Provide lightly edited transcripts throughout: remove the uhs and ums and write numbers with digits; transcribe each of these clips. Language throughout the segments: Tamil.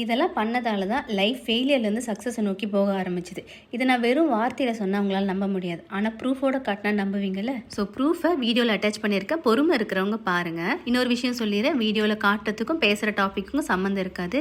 இதெல்லாம் பண்ணதால தான் லைஃப் ஃபெயிலியர்லேருந்து சக்ஸஸை நோக்கி போக ஆரம்பிச்சுது. இதை நான் வெறும் வார்த்தையில் சொன்னால் அவங்களால நம்ப முடியாது. ஆனால் ப்ரூஃபோட காட்டினா நம்புவீங்கல்ல. ஸோ ப்ரூஃபை வீடியோவில் அட்டாச் பண்ணியிருக்கேன். பொறுமை இருக்கிறவங்க பாருங்கள். இன்னொரு விஷயம் சொல்லிடுறேன், வீடியோவில் காட்டுறதுக்கும் பேசுகிற டாப்பிக்கும் சம்மந்தம் இருக்காது.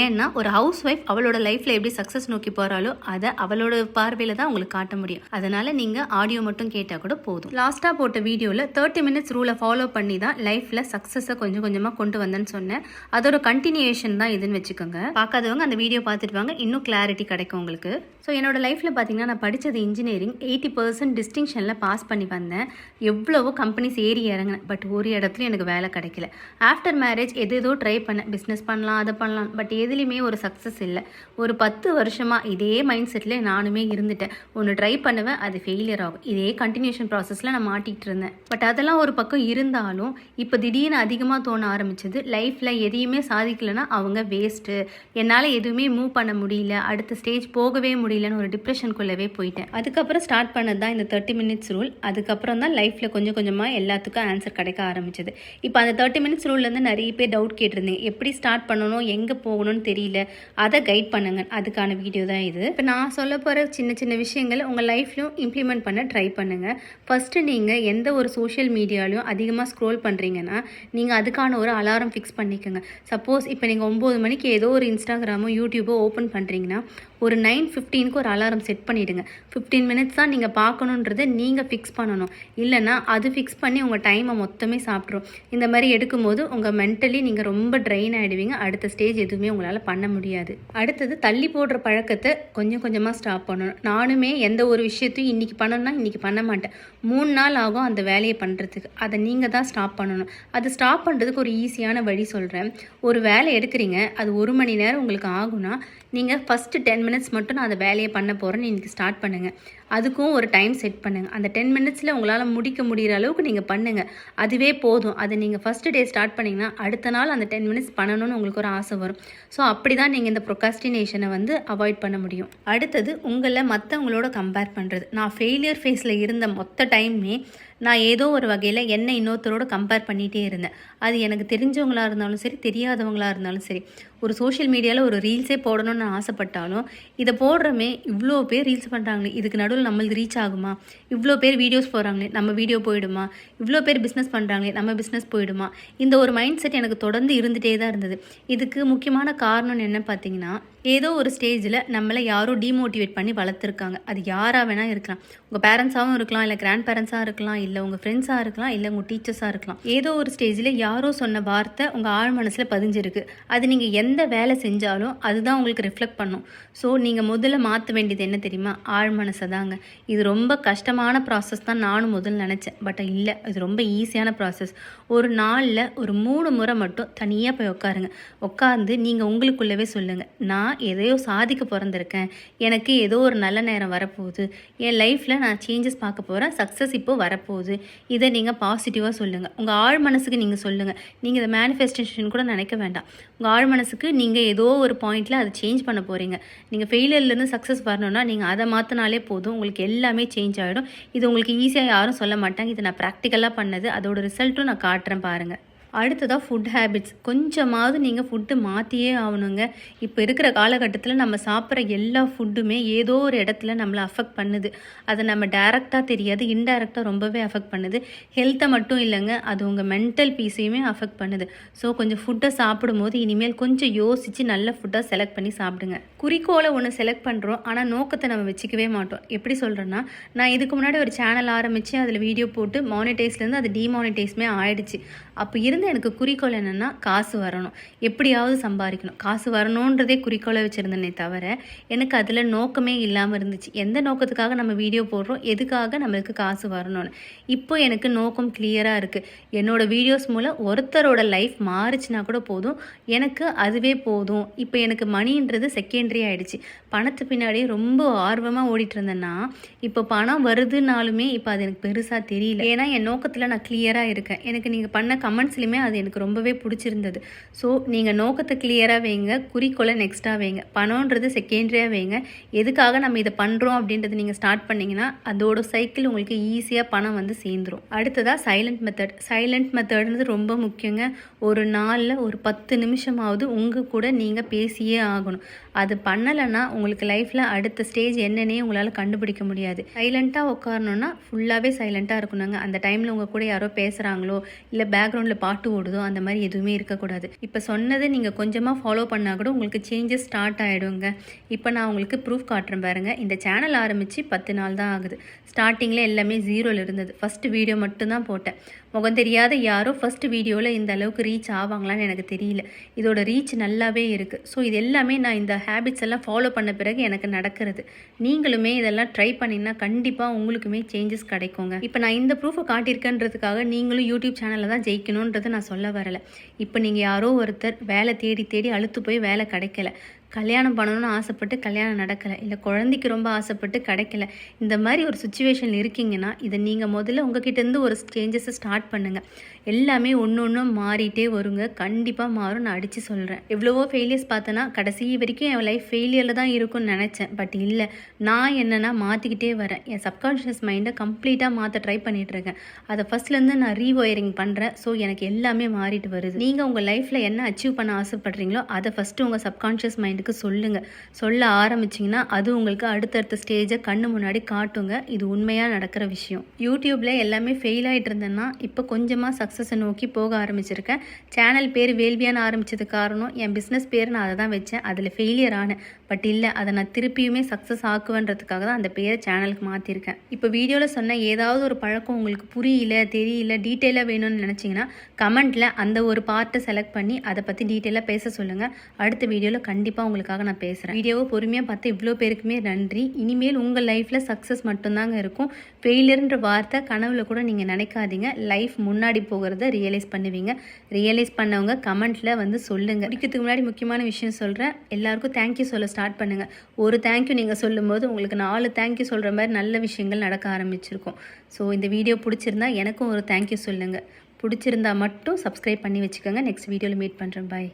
ஏன்னா ஒரு ஹவுஸ் ஒய்ஃப் அவளோட லைஃப்பில் எப்படி சக்ஸஸ் நோக்கி போகிறாளோ அதை அவளோட பார்வையில் தான் உங்களுக்கு காட்ட முடியும். அதனால் நீங்கள் ஆடியோ மட்டும் கேட்டால் கூட போதும். லாஸ்ட்டாக போட்ட வீடியோவில் 30 மினிட்ஸ் ரூலை ஃபாலோ பண்ணி தான் லைஃப்பில் சக்ஸஸை கொஞ்சம் கொஞ்சமாக கொண்டு வந்தேன்னு சொன்னேன். அதோட கண்டினியூஷன் தான் இதுன்னு வச்சுக்கோங்க. பார்க்காதவங்க அந்த வீடியோ பார்த்துட்டு வாங்க, இன்னும் கிளாரிட்டி கிடைக்கும் உங்களுக்கு. ஸோ என்னோட லைஃப்பில் பார்த்தீங்கன்னா நான் படித்தது இன்ஜினியரிங். 80% டிஸ்டிங்ஷனில் பாஸ் பண்ணி வந்தேன். எவ்வளவோ கம்பெனிஸ் ஏறி இறங்கினேன். பட் ஒரு இடத்துல எனக்கு வேலை கிடைக்கல. ஆஃப்டர் மேரேஜ் எதோ ட்ரை பண்ணேன், பிஸ்னஸ் பண்ணலாம் அதை பண்ணலாம். பட் எதுலேயுமே ஒரு சக்ஸஸ் இல்லை. ஒரு 10 வருஷமாக இதே மைண்ட் செட்டில் நானுமே இருந்துட்டேன். ஒன்று ட்ரை பண்ணுவேன், அது ஃபெயிலியர் ஆகும். இதே கண்டினியூஷன் ப்ராசஸில் நான் மாட்டிகிட்டு இருந்தேன். பட் அதெல்லாம் ஒரு பக்கம் இருந்தாலும் இப்போ திடீர்னு அதிகமாக தோண ஆரம்பிச்சது, லைஃப்பில் எதையுமே சாதிக்கலைன்னா அவங்க வேஸ்ட்டு, என்னால் எதுவுமே மூவ் பண்ண முடியல, அடுத்த ஸ்டேஜ் போகவே முடியலன்னு ஒரு டிப்ரெஷனுக்குள்ளவே போயிட்டேன். அதுக்கப்புறம் ஸ்டார்ட் பண்ணது தான் இந்த 30 மினிட்ஸ் ரூல். அதுக்கப்புறம் தான் லைஃப்பில் கொஞ்சம் கொஞ்சமாக எல்லாத்துக்கும் ஆன்சர் கிடைக்க ஆரம்பிச்சது. இப்போ அந்த 30 மினிட்ஸ் ரூல்லேருந்து நிறைய பேர் டவுட் கேட்டிருந்தேன், எப்படி ஸ்டார்ட் பண்ணணும், எங்கே போகணும்னு தெரியல, அதை கைட் பண்ணுங்க. அதுக்கான வீடியோ தான் இது. இப்போ நான் சொல்ல போகிற சின்ன சின்ன விஷயங்கள் உங்கள் லைஃப்லையும் இம்ப்ளிமெண்ட் பண்ண ட்ரை பண்ணுங்கள். ஃபஸ்ட்டு நீங்கள் எந்த ஒரு சோஷியல் மீடியாலையும் அதிகமாக ஸ்க்ரோல் பண்ணுறீங்கன்னா நீங்கள் அதுக்கான ஒரு அலாரம் ஃபிக்ஸ் பண்ணிக்கோங்க. சப்போஸ் இப்போ நீங்கள் 9 மணிக்கு ஏதோ ஒரு இன்ஸ்டாகிராமோ யூடியூபோ ஓப்பன் பண்ணுறீங்கன்னா ஒரு 9:15க்கு ஒரு அலாரம் செட் பண்ணிவிடுங்க. 15 மினிட்ஸ் தான் நீங்கள் பார்க்கணுன்றதை நீங்கள் ஃபிக்ஸ் பண்ணணும். இல்லைனா அது ஃபிக்ஸ் பண்ணி உங்கள் டைமை மொத்தமே சாப்பிட்ரும். இந்த மாதிரி எடுக்கும்போது உங்கள் மென்டலி நீங்கள் ரொம்ப ட்ரெயின் ஆகிடுவீங்க. அடுத்த ஸ்டேஜ் எதுவுமே உங்களால் பண்ண முடியாது. அடுத்தது தள்ளி போடுற பழக்கத்தை கொஞ்சம் கொஞ்சமாக ஸ்டாப் பண்ணணும். நானுமே எந்த ஒரு விஷயத்தையும் இன்றைக்கி பண்ணணும்னா இன்றைக்கி பண்ண மாட்டேன். 3 நாள் ஆகும் அந்த வேலையை பண்ணுறதுக்கு. அதை நீங்கள் தான் ஸ்டாப் பண்ணணும். அது ஸ்டாப் பண்ணுறதுக்கு ஒரு ஈஸியான வழி சொல்கிறேன். ஒரு வேலை எடுக்கிறீங்க, அது 1 மணி நேரம் உங்களுக்கு ஆகும்னா நீங்கள் ஃபஸ்ட்டு 10 மினிட்ஸ் மட்டும் நான் அந்த வேலையை பண்ண போகிறேன்னு இன்றைக்கி ஸ்டார்ட் பண்ணுங்கள். அதுக்கும் ஒரு டைம் செட் பண்ணுங்கள். அந்த 10 மினிட்ஸில் உங்களால் முடிக்க முடிகிற அளவுக்கு நீங்கள் பண்ணுங்கள். அதுவே போதும். அதை நீங்கள் ஃபஸ்ட்டு டே ஸ்டார்ட் பண்ணிங்கன்னா அடுத்த நாள் அந்த 10 மினிட்ஸ் பண்ணணும்னு உங்களுக்கு ஒரு ஆசை வரும். ஸோ அப்படி தான் நீங்கள் இந்த ப்ரொகாஸ்டினேஷனை அவாய்ட் பண்ண முடியும். அடுத்தது உங்களை மற்றவங்களோட கம்பேர் பண்ணுறது. நான் ஃபெயிலியர் ஃபேஸில் இருந்த மொத்த டைமே நான் ஏதோ ஒரு வகையில் என்னை இன்னொருத்தரோட கம்பேர் பண்ணிகிட்டே இருந்தேன். அது எனக்கு தெரிஞ்சவங்களாக இருந்தாலும் சரி, தெரியாதவங்களாக இருந்தாலும் சரி. ஒரு சோஷியல் மீடியாவில் ஒரு ரீல்ஸே போடணும்னு நான் ஆசைப்பட்டாலும் இதை போடுறமே இவ்வளோ பேர் ரீல்ஸ் பண்ணுறாங்களே, இதுக்கு நடுவில் நம்மளுக்கு ரீச் ஆகுமா? இவ்வளோ பேர் வீடியோஸ் போடுறாங்களே, நம்ம வீடியோ போயிடுமா? இவ்வளோ பேர் பிஸ்னஸ் பண்ணுறாங்களே, நம்ம பிஸ்னஸ் போயிடுமா? இந்த ஒரு மைண்ட் செட் எனக்கு தொடர்ந்து இருந்துகிட்டே தான் இருந்தது. இதுக்கு முக்கியமான காரணம் என்ன பார்த்தீங்கன்னா, ஏதோ ஒரு ஸ்டேஜில் நம்மளை யாரோ டிமோட்டிவேட் பண்ணி வளர்த்துருக்காங்க. அது யாராக வேணால் இருக்கலாம். உங்கள் பேரண்ட்ஸாகவும் இருக்கலாம், இல்லை கிராண்ட் பேரண்ட்ஸாக இருக்கலாம், இல்லை உங்கள் ஃப்ரெண்ட்ஸாக இருக்கலாம், இல்லை உங்கள் டீச்சர்ஸாக இருக்கலாம். ஏதோ ஒரு ஸ்டேஜில் யாரோ சொன்ன வார்த்தை உங்கள் ஆழ் மனசில் பதிஞ்சிருக்கு. அது நீங்கள் எந்த வேலை செஞ்சாலும் அதுதான் உங்களுக்கு ரிஃப்ளெக்ட் பண்ணும். ஸோ நீங்கள் முதல்ல மாற்ற வேண்டியது என்ன தெரியுமா? ஆழ் மனசை தாங்க. இது ரொம்ப கஷ்டமான ப்ராசஸ் தான் நானும் முதல்ல நினச்சேன். பட் இல்லை, இது ரொம்ப ஈஸியான ப்ராசஸ். ஒரு நாளில் ஒரு 3 முறை மட்டும் தனியாக போய் உட்காருங்க. உட்காந்து நீங்கள் உங்களுக்குள்ளவே சொல்லுங்கள், நான் எதையோ சாதிக்க பிறந்திருக்கேன், எனக்கு ஏதோ ஒரு நல்ல நேரம் வரப்போகுது, என் லைஃப்பில் நான் சேஞ்சஸ் பார்க்க போகிறேன், சக்ஸஸ் இப்போ வரப்போகுது. இதை நீங்கள் பாசிட்டிவாக சொல்லுங்கள். உங்கள் ஆழ் மனசுக்கு நீங்கள் சொல்லுங்கள். நீங்கள் இதை மேனிஃபெஸ்டேஷன் கூட நினைக்க வேண்டாம். உங்கள் ஆழ் மனசுக்கு நீங்கள் ஏதோ ஒரு பாயிண்டில் அதை சேஞ்ச் பண்ண போகிறீங்க. நீங்கள் ஃபெயிலியர்லேருந்து சக்ஸஸ் வரணும்னா நீங்கள் அதை மாற்றினாலே போதும். உங்களுக்கு எல்லாமே சேஞ்ச் ஆகிடும். இது உங்களுக்கு ஈஸியாக யாரும் சொல்ல மாட்டாங்க. இது நான் ப்ராக்டிக்கலாக பண்ணது. அதோட ரிசல்ட்டும் நான் காட்டுறேன் பாருங்கள். அடுத்ததாக ஃபுட் ஹேபிட்ஸ். கொஞ்சமாவது நீங்கள் ஃபுட்டு மாற்றியே ஆகணுங்க. இப்போ இருக்கிற காலகட்டத்தில் நம்ம சாப்பிட்ற எல்லா ஃபுட்டுமே ஏதோ ஒரு இடத்துல நம்மளை அஃபெக்ட் பண்ணுது. அதை நம்ம டைரெக்டாக தெரியாது, இன்டைரக்டாக ரொம்பவே அஃபெக்ட் பண்ணுது. ஹெல்த்தை மட்டும் இல்லைங்க, அது உங்கள் மென்டல் பீஸையுமே அஃபெக்ட் பண்ணுது. ஸோ கொஞ்சம் ஃபுட்டை சாப்பிடும்போது இனிமேல் கொஞ்சம் யோசித்து நல்ல ஃபுட்டாக செலக்ட் பண்ணி சாப்பிடுங்க. குறிக்கோளை ஒன்று செலக்ட் பண்ணுறோம், ஆனால் நோக்கத்தை நம்ம வச்சுக்கவே மாட்டோம். எப்படி சொல்கிறேன்னா, நான் இதுக்கு முன்னாடி ஒரு சேனல் ஆரம்பித்து அதில் வீடியோ போட்டு மானிட்டைஸ்லேருந்து அது டிமானிட்டைஸ்மே ஆயிடுச்சு. அப்போ எனக்கு குறிக்கோள் என்னென்னா காசு வரணும், எப்படியாவது சம்பாதிக்கணும், காசு வரணுன்றதே குறிக்கோளை வச்சுருந்தேனே தவிர எனக்கு அதில் நோக்கமே இல்லாமல் இருந்துச்சு. எந்த நோக்கத்துக்காக நம்ம வீடியோ போடுறோம், எதுக்காக நம்மளுக்கு காசு வரணும்னு. இப்போ எனக்கு நோக்கம் கிளியராக இருக்குது. என்னோடய வீடியோஸ் மூலம் ஒருத்தரோட லைஃப் மாறிச்சுனா கூட போதும், எனக்கு அதுவே போதும். இப்போ எனக்கு மணின்றது செகண்டரி ஆகிடுச்சு. பணத்து பின்னாடியே ரொம்ப ஆர்வமாக ஓடிட்டு இருந்தேன்னா இப்போ பணம் வருதுனாலுமே இப்போ அது எனக்கு பெருசாக தெரியல. ஏன்னா என் நோக்கத்தில் நான் கிளியராக இருக்கேன். எனக்கு நீங்கள் பண்ண கமெண்ட்ஸ்லையுமே அது எனக்கு ரொம்பவே பிடிச்சிருந்தது. ஸோ நீங்கள் நோக்கத்தை கிளியராக வைங்க, குறிக்கோளை நெக்ஸ்ட்டாக வைங்க. பணம்ன்றது செகண்டரியாக வைங்க. எதுக்காக நம்ம இதை பண்ணுறோம் அப்படின்றது நீங்கள் ஸ்டார்ட் பண்ணிங்கன்னா அதோட சைக்கிள் உங்களுக்கு ஈஸியாக பணம் வந்து சேர்ந்துடும். அடுத்ததாக சைலண்ட் மெத்தட்ன்றது ரொம்ப முக்கியங்க. ஒரு நாளில் ஒரு 10 நிமிஷமாவது உங்கள் கூட நீங்கள் பேசியே ஆகணும். அது பண்ணலைன்னா உங்களுக்கு லைஃப்பில் அடுத்த ஸ்டேஜ் என்னன்னே உங்களால் கண்டுபிடிக்க முடியாது. சைலண்ட்டாக உட்காரணுன்னா ஃபுல்லாகவே சைலண்ட்டாக இருக்கணுங்க. அந்த டைமில் உங்கள் கூட யாரோ பேசுகிறாங்களோ இல்லை பேக்ரவுண்டில் பாட்டு ஓடுதோ அந்த மாதிரி எதுவுமே இருக்கக்கூடாது. இப்போ சொன்னது நீங்கள் கொஞ்சமாக ஃபாலோ பண்ணால் கூட உங்களுக்கு சேஞ்சஸ் ஸ்டார்ட் ஆகிடுங்க. இப்போ நான் உங்களுக்கு ப்ரூஃப் காட்டுறேன் பாருங்கள். இந்த சேனல் ஆரம்பித்து 10 நாள் தான் ஆகுது. ஸ்டார்டிங்கில் எல்லாமே 0ல் இருந்தது. ஃபஸ்ட்டு வீடியோ மட்டும்தான் போட்டேன். முகம் தெரியாத யாரோ ஃபஸ்ட்டு வீடியோவில் இந்த அளவுக்கு ரீச் ஆவாங்களான்னு எனக்கு தெரியல. இதோட ரீச் நல்லாவே இருக்குது. ஸோ இது எல்லாமே நான் இந்த ஹேபிட்ஸ் எல்லாம் ஃபாலோ பண்ண பிறகு எனக்கு நடக்கிறது. நீங்களுமே இதெல்லாம் ட்ரை பண்ணிங்கன்னா கண்டிப்பாக உங்களுக்குமே சேஞ்சஸ் கிடைக்குங்க. இப்போ நான் இந்த ப்ரூஃபை காட்டியிருக்கேன்றதுக்காக நீங்களும் யூடியூப் சேனலில் தான் ஜெயிக்கணுன்றதை நான் சொல்ல வரலை. இப்போ நீங்கள் யாரோ ஒருத்தர் வேலை தேடி தேடி அழுத்து போய் வேலை கிடைக்கல, கல்யாணம் பண்ணணும்னு ஆசைப்பட்டு கல்யாணம் நடக்கலை, இல்லை குழந்தைக்கு ரொம்ப ஆசைப்பட்டு கிடைக்கல, இந்த மாதிரி ஒரு சுச்சுவேஷன் இருக்கீங்கன்னா இதை நீங்கள் முதல்ல உங்ககிட்டேருந்து ஒரு சேஞ்சஸை ஸ்டார்ட் பண்ணுங்கள். எல்லாமே ஒன்று ஒன்றும் மாறிட்டே வருங்க. கண்டிப்பாக மாறும், நான் அடித்து சொல்கிறேன். எவ்வளவோ ஃபெயிலியர்ஸ் பார்த்தேன்னா கடைசி வரைக்கும் என் லைஃப் ஃபெயிலியரில் தான் இருக்கும்னு நினச்சேன். பட் இல்லை, நான் என்னென்னா மாற்றிக்கிட்டே வரேன். என் சப்கான்ஷியஸ் மைண்டை கம்ப்ளீட்டாக மாற்ற ட்ரை பண்ணிகிட்ருக்கேன். அதை ஃபஸ்ட்லேருந்து நான் ரீவயரிங் பண்ணுறேன். ஸோ எனக்கு எல்லாமே மாறிட்டு வருது. நீங்கள் உங்கள் லைஃப்பில் என்ன அச்சீவ் பண்ண ஆசைப்படுறீங்களோ அதை ஃபஸ்ட்டு உங்கள் சப்கான்ஷியஸ் மைண்டுக்கு சொல்லுங்கள். சொல்ல ஆரம்பிச்சிங்கன்னா அது உங்களுக்கு அடுத்தடுத்த ஸ்டேஜை கண்ணு முன்னாடி காட்டுங்க. இது உண்மையாக நடக்கிற விஷயம். யூடியூப்பில் எல்லாமே ஃபெயில் ஆகிட்டு இருந்தேன்னா இப்போ கொஞ்சமாக சக்ஸஸை நோக்கி போக ஆரம்பிச்சிருக்கேன். சேனல் பேர் வேள்வியான ஆரம்பித்தது காரணம் என் பிஸ்னஸ் பேர் நான் அதை தான் வச்சேன். அதில் ஃபெயிலியர் ஆனேன். பட் இல்லை, அதை நான் திருப்பியுமே சக்ஸஸ் ஆக்குவேன்றதுக்காக தான் அந்த பேரை சேனலுக்கு மாற்றிருக்கேன். இப்போ வீடியோவில் சொன்ன ஏதாவது ஒரு பழக்கம் உங்களுக்கு புரியல, தெரியல, டீட்டெயிலாக வேணும்னு நினச்சிங்கன்னா கமெண்ட்டில் அந்த ஒரு பார்ட்டை செலக்ட் பண்ணி அதை பற்றி டீட்டெயிலாக பேச சொல்லுங்கள். அடுத்த வீடியோவில் கண்டிப்பாக உங்களுக்காக நான் பேசுகிறேன். வீடியோவை பொறுமையாக பார்த்து இவ்வளோ பேருக்குமே நன்றி. இனிமேல் உங்கள் லைஃப்பில் சக்ஸஸ் மட்டும்தாங்க இருக்கும். ஃபெயிலியர்ன்ற வார்த்தை கனவுல கூட நீங்கள் நினைக்காதீங்க. லைஃப் முன்னாடி போகிறத ரியலைஸ் பண்ணுவீங்க. ரியலைஸ் பண்ணவங்க கமெண்ட்டில் வந்து சொல்லுங்கள். முடிக்கிறதுக்கு முன்னாடி முக்கியமான விஷயம் சொல்கிறேன். எல்லாருக்கும் தேங்க்யூ சொல்ல ஸ்டார்ட் பண்ணுங்கள். ஒரு தேங்க்யூ நீங்கள் சொல்லும்போது உங்களுக்கு 4 தேங்க்யூ சொல்கிற மாதிரி நல்ல விஷயங்கள் நடக்க ஆரம்பிச்சிருக்கும். ஸோ இந்த வீடியோ பிடிச்சிருந்தா எனக்கும் ஒரு தேங்க்யூ சொல்லுங்கள். பிடிச்சிருந்தா மட்டும் சப்ஸ்கிரைப் பண்ணி வச்சுக்கோங்க. நெக்ஸ்ட் வீடியோவில் மீட் பண்ணுறேன். பாய்.